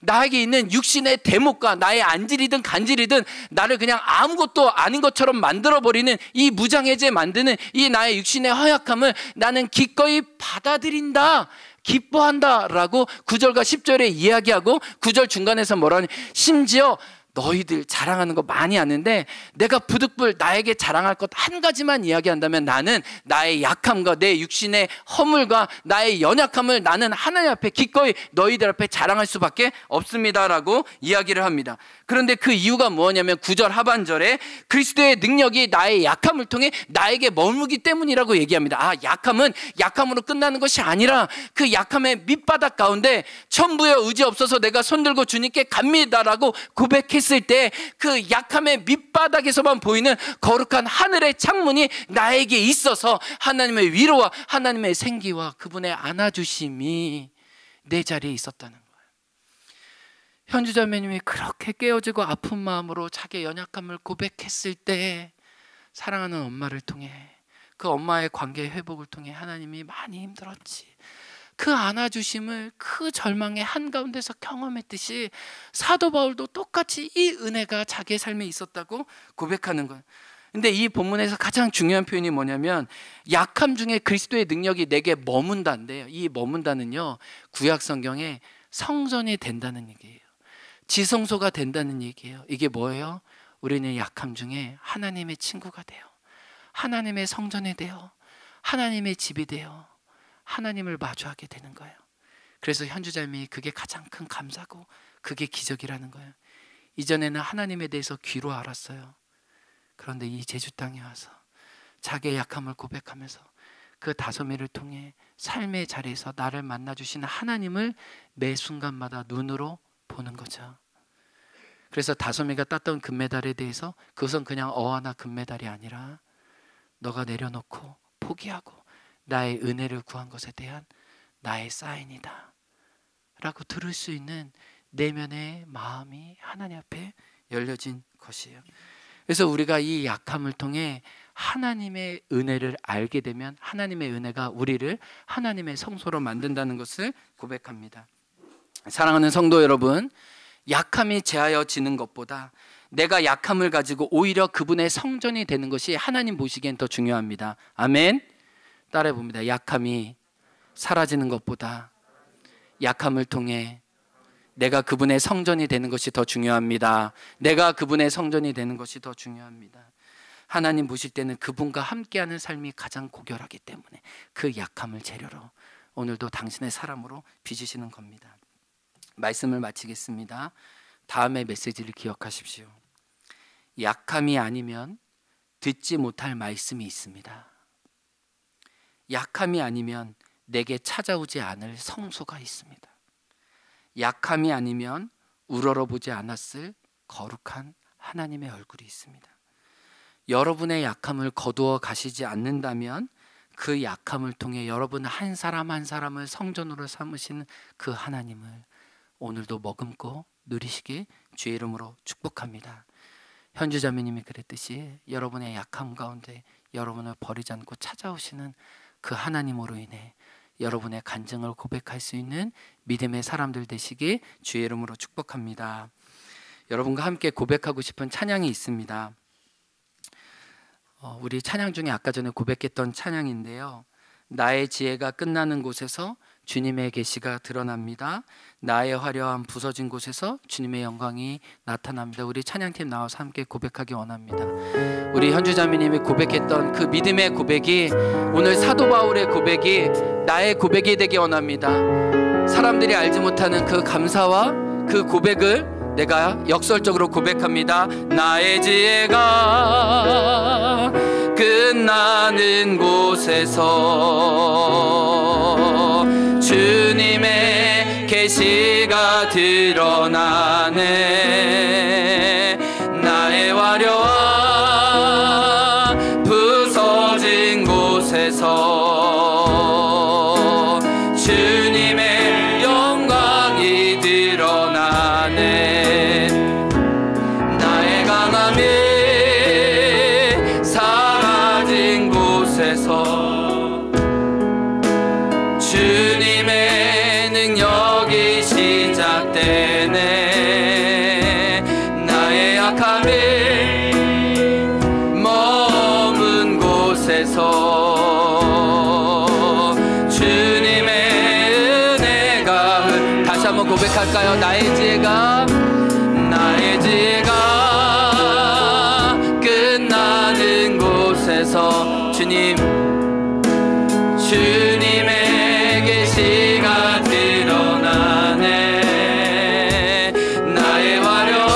나에게 있는 육신의 대목과 나의 안질이든 간질이든 나를 그냥 아무것도 아닌 것처럼 만들어버리는 이 무장해제 만드는 이 나의 육신의 허약함을 나는 기꺼이 받아들인다, 기뻐한다 라고 9절과 10절에 이야기하고 9절 중간에서 뭐라니 심지어 너희들 자랑하는 거 많이 아는데 내가 부득불 나에게 자랑할 것 한 가지만 이야기한다면 나는 나의 약함과 내 육신의 허물과 나의 연약함을 나는 하나님 앞에 기꺼이 너희들 앞에 자랑할 수밖에 없습니다라고 이야기를 합니다. 그런데 그 이유가 뭐냐면 9절 하반절에 그리스도의 능력이 나의 약함을 통해 나에게 머물기 때문이라고 얘기합니다. 아, 약함은 약함으로 끝나는 것이 아니라 그 약함의 밑바닥 가운데 천부여 의지 없어서 내가 손들고 주님께 갑니다라고 고백했을 때 그 약함의 밑바닥에서만 보이는 거룩한 하늘의 창문이 나에게 있어서 하나님의 위로와 하나님의 생기와 그분의 안아주심이 내 자리에 있었다는 거예요. 현주자매님이 그렇게 깨어지고 아픈 마음으로 자기의 연약함을 고백했을 때 사랑하는 엄마를 통해 그 엄마의 관계 회복을 통해 하나님이 많이 힘들었지. 그 안아주심을 그 절망의 한가운데서 경험했듯이 사도 바울도 똑같이 이 은혜가 자기의 삶에 있었다고 고백하는 거예요. 근데 이 본문에서 가장 중요한 표현이 뭐냐면 약함 중에 그리스도의 능력이 내게 머문다인데요. 이 머문다는요, 구약 성경에 성전이 된다는 얘기예요. 지성소가 된다는 얘기예요. 이게 뭐예요? 우리는 약함 중에 하나님의 친구가 돼요. 하나님의 성전이 돼요. 하나님의 집이 돼요. 하나님을 마주하게 되는 거예요. 그래서 현주자님이 그게 가장 큰 감사고 그게 기적이라는 거예요. 이전에는 하나님에 대해서 귀로 알았어요. 그런데 이 제주 땅에 와서 자기의 약함을 고백하면서 그 다소미를 통해 삶의 자리에서 나를 만나주시는 하나님을 매 순간마다 눈으로 보는 거죠. 그래서 다소미가 땄던 금메달에 대해서 그것은 그냥 어하나 금메달이 아니라 너가 내려놓고 포기하고 나의 은혜를 구한 것에 대한 나의 사인이다 라고 들을 수 있는 내면의 마음이 하나님 앞에 열려진 것이에요. 그래서 우리가 이 약함을 통해 하나님의 은혜를 알게 되면 하나님의 은혜가 우리를 하나님의 성소로 만든다는 것을 고백합니다. 사랑하는 성도 여러분, 약함이 제하여지는 것보다 내가 약함을 가지고 오히려 그분의 성전이 되는 것이 하나님 보시기엔 더 중요합니다. 아멘. 따라해 봅니다. 약함이 사라지는 것보다 약함을 통해 내가 그분의 성전이 되는 것이 더 중요합니다. 내가 그분의 성전이 되는 것이 더 중요합니다. 하나님 보실 때는 그분과 함께하는 삶이 가장 고결하기 때문에 그 약함을 재료로 오늘도 당신의 사람으로 빚으시는 겁니다. 말씀을 마치겠습니다. 다음의 메시지를 기억하십시오. 약함이 아니면 듣지 못할 말씀이 있습니다. 약함이 아니면 내게 찾아오지 않을 성소가 있습니다. 약함이 아니면 우러러보지 않았을 거룩한 하나님의 얼굴이 있습니다. 여러분의 약함을 거두어 가시지 않는다면 그 약함을 통해 여러분 한 사람 한 사람을 성전으로 삼으시는 그 하나님을 오늘도 머금고 누리시기 주의 이름으로 축복합니다. 현주자매님이 그랬듯이 여러분의 약함 가운데 여러분을 버리지 않고 찾아오시는 그 하나님으로 인해 여러분의 간증을 고백할 수 있는 믿음의 사람들 되시기 주의 이름으로 축복합니다. 여러분과 함께 고백하고 싶은 찬양이 있습니다. 우리 찬양 중에 아까 전에 고백했던 찬양인데요. 나의 지혜가 끝나는 곳에서 주님의 계시가 드러납니다. 나의 화려함 부서진 곳에서 주님의 영광이 나타납니다. 우리 찬양팀 나와서 함께 고백하기 원합니다. 우리 현주자매님이 고백했던 그 믿음의 고백이 오늘 사도 바울의 고백이 나의 고백이 되기 원합니다. 사람들이 알지 못하는 그 감사와 그 고백을 내가 역설적으로 고백합니다. 나의 지혜가 끝나는 곳에 곳에서 주님의 계시가 드러나네. 나의 화려와 부서진 곳에서 주님의 영광이 드러나네. 나의 강함이 사라진 곳에서 주님의 능력이 시작되네. 나의 약함이 머문 곳에서 주님의 은혜가 다시 한번 고백할까요? 나의 지혜가 끝나는 곳에서 주님의 계시가 드러나네. 나의 화려와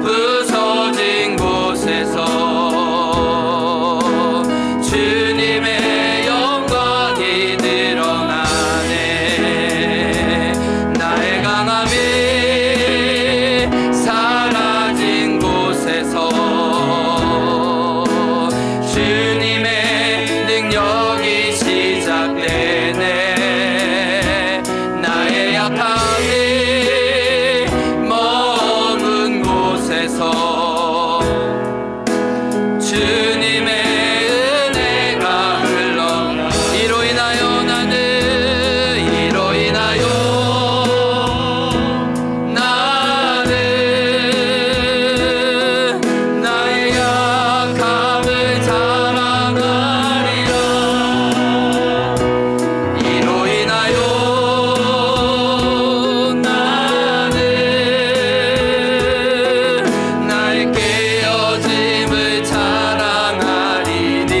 부서진 곳에서 주님의 영광이 드러나네. 나의 강함이 사라진 곳에서 주님의 능력이 시작되네. 나의 약함이 머문 곳에서 주님의 은혜가 흘러 이로 인하여 나는 나의 약함을 자랑하리라. 이로 인하여 나는 나의 깨어짐을 자랑하리니.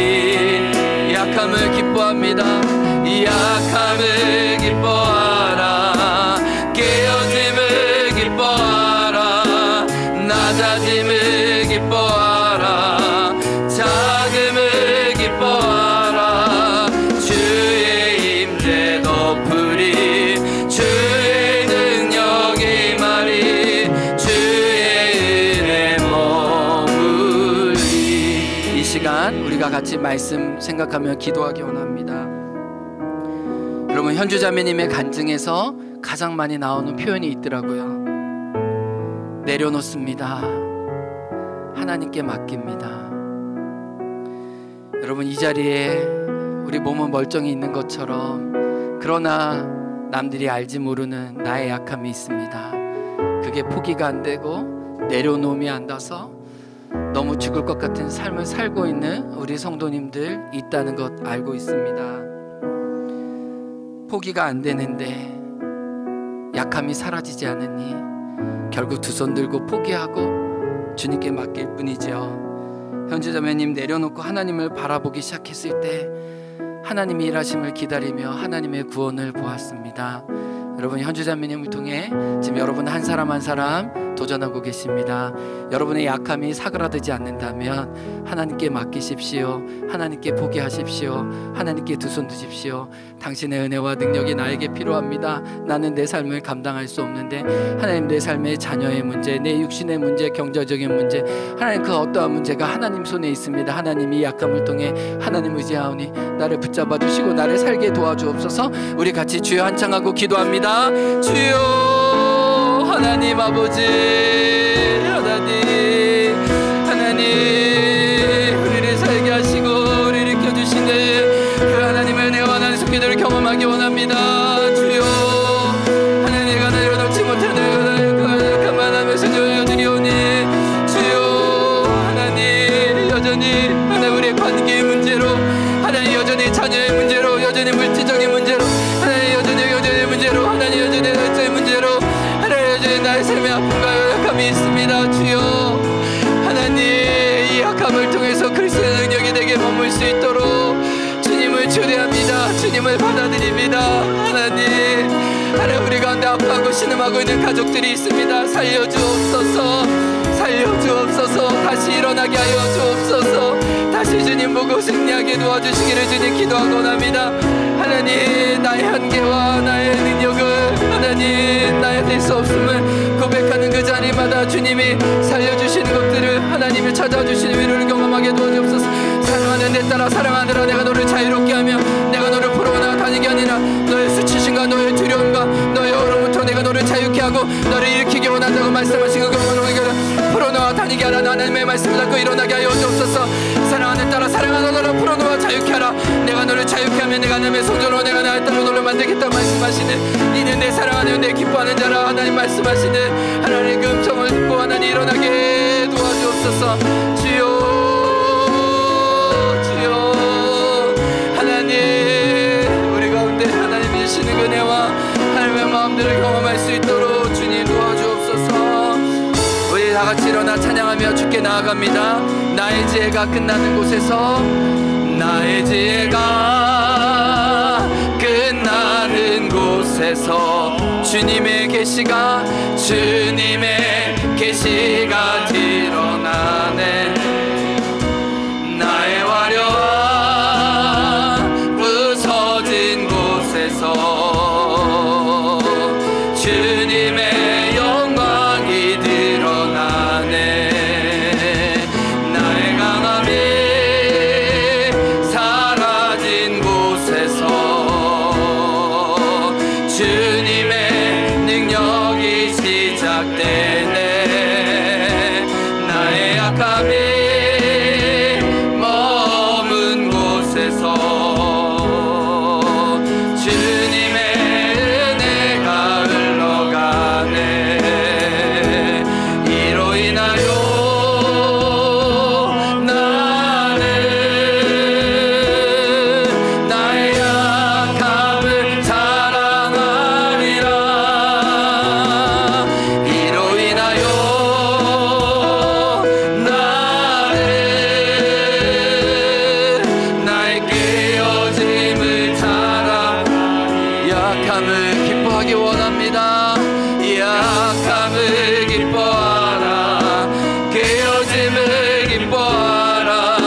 약함을 기뻐합니다. 이 약함을 기뻐하라. 깨어짐을 기뻐하라. 낮아짐을 기뻐하라. 작음을 기뻐하라. 주의 임재 덮으리. 주의 능력이 말이 주의 은혜 머물리. 이 시간 우리가 같이 말씀 생각하며 기도하기 원합니다. 여러분, 현주자매님의 간증에서 가장 많이 나오는 표현이 있더라고요. 내려놓습니다. 하나님께 맡깁니다. 여러분, 이 자리에 우리 몸은 멀쩡히 있는 것처럼 그러나 남들이 알지 모르는 나의 약함이 있습니다. 그게 포기가 안 되고 내려놓음이 안 닿아서 너무 죽을 것 같은 삶을 살고 있는 우리 성도님들 있다는 것 알고 있습니다. 포기가 안 되는데 약함이 사라지지 않으니 결국 두 손 들고 포기하고 주님께 맡길 뿐이죠. 현주자매님 내려놓고 하나님을 바라보기 시작했을 때 하나님의 일하심을 기다리며 하나님의 구원을 보았습니다. 여러분, 현주자매님을 통해 지금 여러분 한 사람 한 사람 도전하고 계십니다. 여러분의 약함이 사그라들지 않는다면 하나님께 맡기십시오. 하나님께 포기하십시오. 하나님께 두 손 드십시오. 당신의 은혜와 능력이 나에게 필요합니다. 나는 내 삶을 감당할 수 없는데 하나님, 내 삶의 자녀의 문제, 내 육신의 문제, 경제적인 문제, 하나님 그 어떠한 문제가 하나님 손에 있습니다. 하나님 이 약함을 통해 하나님 의지하오니 나를 붙잡아 주시고 나를 살게 도와주옵소서. 우리 같이 주여 한창하고 기도합니다. 주여 하나님 아버지, 하나님 우리를 살게 하시고 우리를 켜주시는 그 하나님의 은혜와 하나님의 손길을 경험하기 원합니다. 주여 하나님, 내가 내려놓지 못한 내가 감안하면서 올려드리오니 주여 하나님, 여전히 하나님 우리의 관계의 문제로, 하나님 여전히 자녀의 문제로, 여전히 물질적인 문제로, 하나님 여전히 문제로, 하나님 여전히 날짜의 문제로, 하나님 여전히 나의 삶의 아픔과 약함이 있습니다. 주여 하나님, 이 약함을 통해서 그리스도의 능력이 내게 머물 수 있도록 주님을 초대합니다. 주님을 받아들입니다. 하나님 우리 가운데 아파하고 신음하고 있는 가족들이 있습니다. 살려주옵소서. 다시 일어나게 하여 주옵소서. 다시 주님 보고 승리하게 도와주시기를 주님 기도하고 원합니다. 하나님, 나의 한계와 나의 능력을, 하나님, 나의 될 수 없음을 고백하는 그 자리마다 주님이 살려주시는 것들을, 하나님이 찾아주시는 위로를 경험하게 도와주옵소서. 사랑하는 내 딸아, 사랑하느라 내가 너를 자유롭게 하며 내가 너를 풀어나가 다니게 아니라 너의 수치심과 너의 두려움과 너의 얼음부터 내가 너를 자유케 하고 너를 일으키게 원한다고 말씀하신 그 경험을 풀어놓아 다니게 하라. 하나님의 말씀을 잡고 일어나게 하여 주옵소서. 사랑하는 딸아, 사랑하는 너를 풀어놓아 자유케 하라. 내가 너를 자유케 하면 내가 남의 성전으로 내가 나의 딸로 너를 만들겠다고 말씀하시는, 이는 내 사랑하는 내 기뻐하는 자라 하나님 말씀하시는 하나님의 그 음성을 듣고 하나님 일어나게 도와주옵소서. 주여, 하나님, 우리 가운데 하나님이 주시는 은혜와 하나님의 마음들을 경험할 수 있도록 주님 도와주옵소서. 우리 다같이 일어나 찬양하며 주께 나아갑니다. 나의 지혜가 끝나는 곳에서, 나의 지혜가 끝나는 곳에서 주님의 계시가, 주님의 계시가 드러나네. 나의 화려한 부서진 곳에서 주님의 영광이 드러나네. 나의 강함이 사라진 곳에서 주님의 능력이 시작되네. 나의 약함이 머문 곳에서 주님의 은혜가 흘러가네. 이로 인하여 나는 나의 약함을 자랑하리라. 이로 인하여 나는 나의 깨어짐을 자랑하리. 약함을 기뻐하기 원합니다. 약함을 기뻐하라. 깨어짐을 기뻐하라.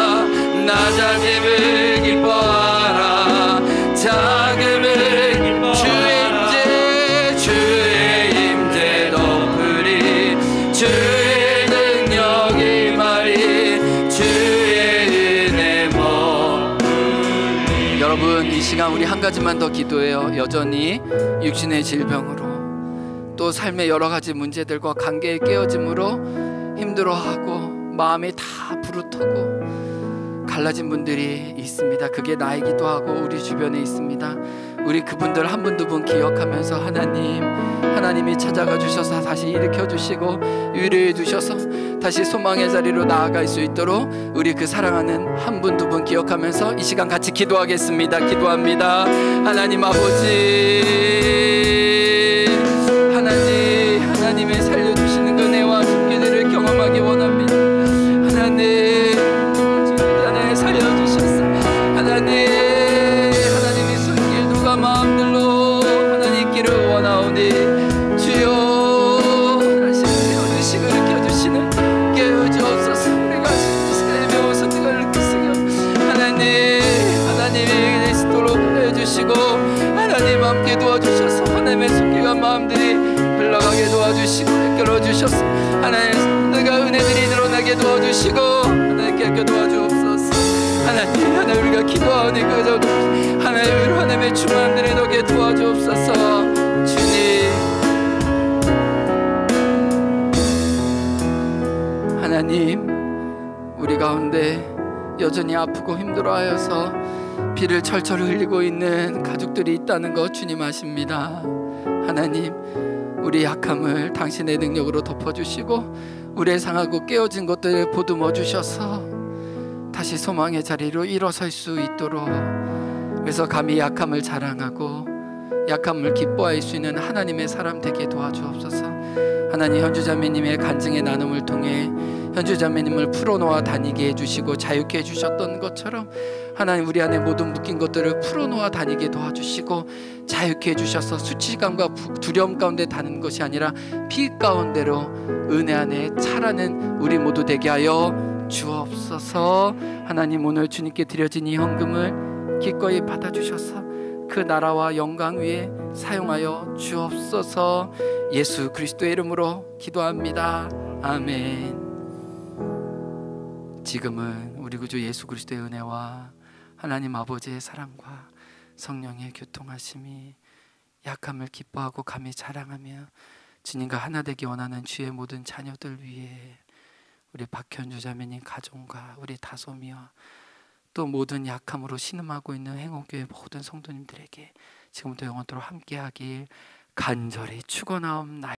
낮아짐을 기뻐하라. 작음을 주의 임재 높으리. 주의 능력이 말이 주의 은혜 머물리. 여러분, 이 시간 우리 한 가지만 더 기도해요. 여전히 육신의 질병으로, 또 삶의 여러 가지 문제들과 관계의 깨어짐으로 힘들어하고 마음이 다 부르터고 갈라진 분들이 있습니다. 그게 나이기도 하고 우리 주변에 있습니다. 우리 그분들 한 분 두 분 기억하면서 하나님이 찾아가 주셔서 다시 일으켜 주시고 위로해 주셔서 다시 소망의 자리로 나아갈 수 있도록 우리 그 사랑하는 한 분 두 분 기억하면서 이 시간 같이 기도하겠습니다. 기도합니다. 하나님 아버지, 하나님의 살려주시는 은혜와 축복들을 경험하기 원합니다. 하나님 살려주셨어. 하나님이 손길들과 마음들로 하나님 있기를 원하오니 주여, 다시 우리 의식을 느껴주시는 깨어주옵소서. 우리가 새벽 손등을 느끼시며 하나님이 그리스도로 보내주시고 하나님 함께 도와주셔서 하나님의 손길과 마음들이 흘러가게 도와주시고 이끌어주셔서 하나님 내가 은혜들이 드러나게 도와주시고 하나님께 도와주옵소서. 하나님 우리가 기도하오니 그저 하나님의 충만들이 너게 도와주옵소서. 주님, 하나님 우리 가운데 여전히 아프고 힘들어하여서 피를 철철 흘리고 있는 가족들이 있다는 것 주님 아십니다. 하나님, 우리 약함을 당신의 능력으로 덮어주시고 우리의 상하고 깨어진 것들을 보듬어 주셔서 다시 소망의 자리로 일어설 수 있도록, 그래서 감히 약함을 자랑하고 약함을 기뻐할 수 있는 하나님의 사람 되게 도와주옵소서. 하나님, 현주자매님의 간증의 나눔을 통해 현주자매님을 풀어놓아 다니게 해주시고 자유케 해주셨던 것처럼 하나님 우리 안에 모든 묶인 것들을 풀어놓아 다니게 도와주시고 자유케 해주셔서 수치감과 두려움 가운데 다는 것이 아니라 피 가운데로 은혜 안에 차라는 우리 모두 되게 하여 주옵소서. 하나님, 오늘 주님께 드려진 이 헌금을 기꺼이 받아주셔서 그 나라와 영광 위에 사용하여 주옵소서. 예수 그리스도의 이름으로 기도합니다. 아멘. 지금은 우리 구주 예수 그리스도의 은혜와 하나님 아버지의 사랑과 성령의 교통하심이 약함을 기뻐하고 감히 자랑하며 주님과 하나 되기 원하는 주의 모든 자녀들 위해 우리 박현주 자매님 가정과 우리 다솜이와 또 모든 약함으로 신음하고 있는 행옥교회 모든 성도님들에게 지금부터 영원토록 함께하길 간절히 축원하옵나이다.